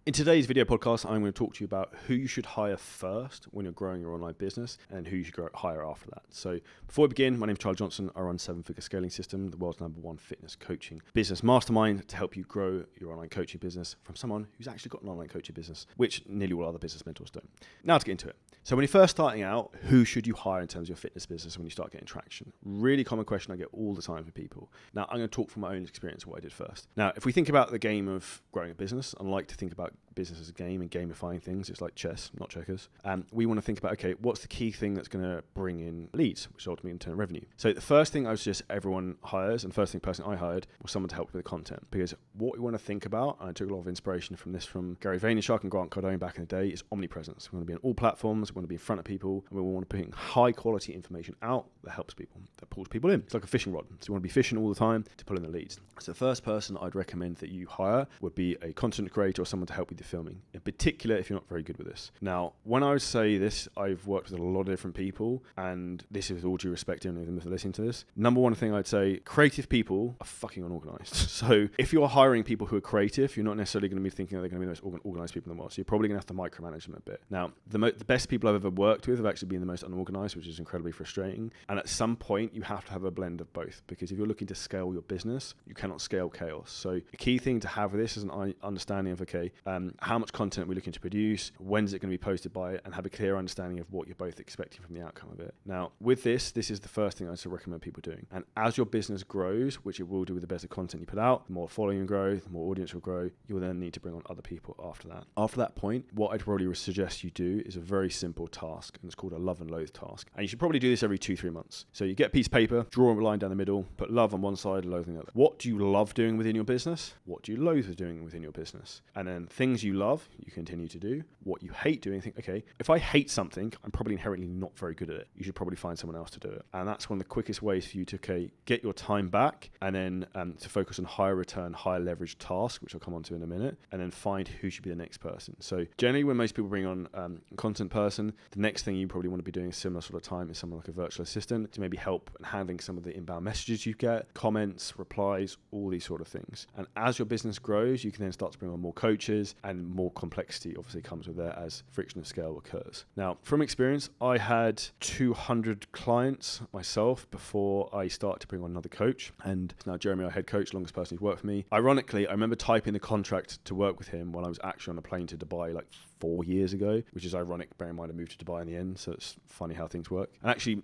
In today's video podcast, I'm going to talk to you about who you should hire first when you're growing your online business and who you should hire after that. So before we begin, my name is Charlie Johnson. I run 7-Figure Scaling System, the world's #1 fitness coaching business mastermind to help you grow your online coaching business from someone who's actually got an online coaching business, which nearly all other business mentors don't. Now to get into it. So when you're first starting out, who should you hire in terms of your fitness business when you start getting traction? Really common question I get all the time from people. Now I'm going to talk from my own experience of what I did first. Now, if we think about the game of growing a business, I like to think about business as a game and gamifying things. It's like chess, not checkers. We want to think about, okay, what's the key thing that's going to bring in leads, which ultimately in turn revenue. So the first thing I would suggest everyone hires, and the first person I hired was someone to help with the content, because what we want to think about, and I took a lot of inspiration from this from Gary Vaynerchuk and Grant Cardone back in the day, is omnipresence. We want to be on all platforms, we want to be in front of people, and we want to put high quality information out that helps people, that pulls people in. It's like a fishing rod. So you want to be fishing all the time to pull in the leads. So the first person I'd recommend that you hire would be a content creator or someone to help with the filming, in particular if you're not very good with this. Now, when I say this, I've worked with a lot of different people, and this is with all due respect to any of them if they're listening to this. Number one thing I'd say, creative people are fucking unorganized. So if you're hiring people who are creative, you're not necessarily going to be thinking that they're going to be the most organized people in the world. So you're probably going to have to micromanage them a bit. Now, the best people I've ever worked with have actually been the most unorganized, which is incredibly frustrating. And at some point, you have to have a blend of both, because if you're looking to scale your business, you cannot scale chaos. So the key thing to have with this is an understanding of, okay, how much content are we looking to produce, when's it going to be posted by, and have a clear understanding of what you're both expecting from the outcome of it. Now, with this is the first thing I would recommend people doing. And as your business grows, which it will do with the better content you put out, the more following you grow, the more audience will grow, you will then need to bring on other people after that. After that point, what I'd probably suggest you do is a very simple task, and it's called a love and loathe task. And you should probably do this every 2-3 months. So you get a piece of paper, draw a line down the middle, put love on one side, loathe on the other. What do you love doing within your business? What do you loathe doing within your business? And then things you love, you continue to do. What you hate doing, think, okay, if I hate something, I'm probably inherently not very good at it. You should probably find someone else to do it. And that's one of the quickest ways for you to, okay, get your time back, and then to focus on higher return, higher leverage tasks, which I'll come on to in a minute, and then find who should be the next person. So generally when most people bring on a content person, the next thing you probably want to be doing a similar sort of time is someone like a virtual assistant to maybe help in handling some of the inbound messages you get, comments, replies, all these sort of things. And as your business grows, you can then start to bring on more coaches, and more complexity obviously comes with that as friction of scale occurs. Now, from experience, I had 200 clients myself before I started to bring on another coach. And now Jeremy, our head coach, longest person who's worked for me. Ironically, I remember typing the contract to work with him while I was actually on a plane to Dubai like 4 years ago, which is ironic, bearing in mind I moved to Dubai in the end, so it's funny how things work. And actually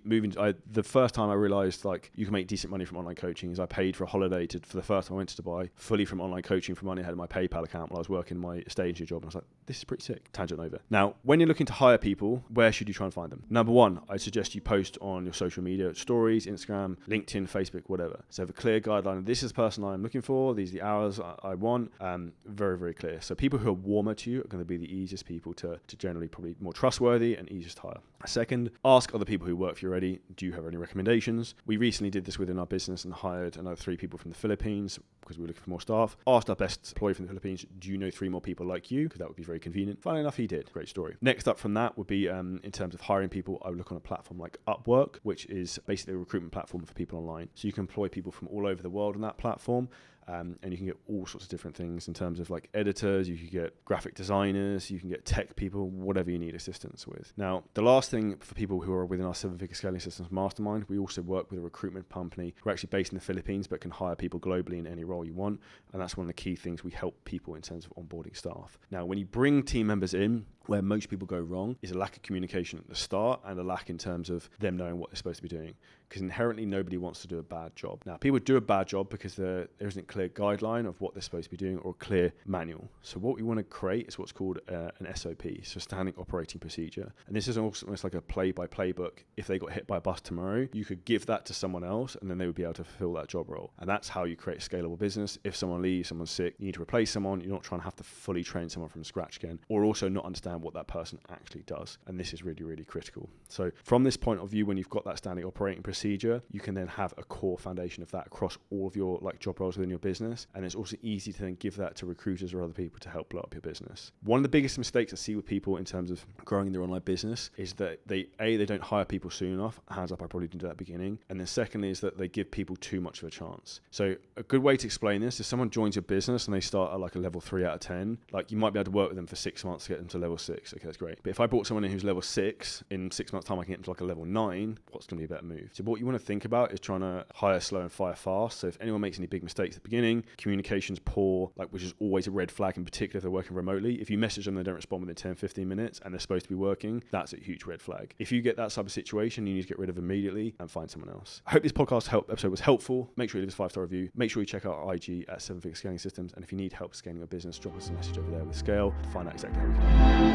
the first time I realized like you can make decent money from online coaching is I paid for a holiday for the first time I went to Dubai, fully from online coaching for money I had in my PayPal account while I was working my estate agency job, and I was like, this is pretty sick. Tangent over. Now, when you're looking to hire people, where should you try and find them? Number one, I suggest you post on your social media, stories, Instagram, LinkedIn, Facebook, whatever. So have a clear guideline. This is the person I'm looking for. These are the hours I want. Very, very clear. So people who are warmer to you are going to be the easiest people to generally probably more trustworthy and easiest to hire. Second, ask other people who work for you already, do you have any recommendations? We recently did this within our business and hired another 3 people from the Philippines because we were looking for more staff. Asked our best employee from the Philippines, do you know 3 more people like you? Because that would be very convenient. Funnily enough, he did. Great story. Next up from that would be in terms of hiring people, I would look on a platform like Upwork, which is basically a recruitment platform for people online. So you can employ people from all over the world on that platform. And you can get all sorts of different things in terms of like editors, you can get graphic designers, you can get tech people, whatever you need assistance with. Now, the last thing for people who are within our 7-Figure Scaling Systems mastermind, we also work with a recruitment company who are actually based in the Philippines but can hire people globally in any role you want. And that's one of the key things we help people in terms of onboarding staff. Now, when you bring team members in, where most people go wrong is a lack of communication at the start and a lack in terms of them knowing what they're supposed to be doing. Because inherently nobody wants to do a bad job. Now, people do a bad job because there isn't a clear guideline of what they're supposed to be doing or a clear manual. So what we want to create is what's called an SOP, so standing operating procedure. And this is almost like a play-by-play book. If they got hit by a bus tomorrow, you could give that to someone else and then they would be able to fulfill that job role. And that's how you create a scalable business. If someone leaves, someone's sick, you need to replace someone. You're not trying to have to fully train someone from scratch again, or also not understand understand what that person actually does. And this is really, really critical. So from this point of view, when you've got that standing operating procedure, you can then have a core foundation of that across all of your like job roles within your business. And it's also easy to then give that to recruiters or other people to help blow up your business. One of the biggest mistakes I see with people in terms of growing their online business is that they don't hire people soon enough. Hands up, I probably didn't do that at the beginning. And then secondly is that they give people too much of a chance. So a good way to explain this is someone joins your business and they start at like a level 3 out of 10. Like you might be able to work with them for 6 months to get them to level 6. Okay, that's great. But if I brought someone in who's level 6, in 6 months time I can get them to like a level 9, what's going to be a better move? So what you want to think about is trying to hire slow and fire fast. So if anyone makes any big mistakes at the beginning, communication's poor, like which is always a red flag, in particular if they're working remotely. If you message them, they don't respond within 10, 15 minutes and they're supposed to be working, that's a huge red flag. If you get that type of situation, you need to get rid of immediately and find someone else. I hope this podcast episode was helpful. Make sure you leave us a 5-star review. Make sure you check out our IG at 7 Figure Scaling Systems. And if you need help scaling your business, drop us a message over there with Scale to find out exactly how we can help you.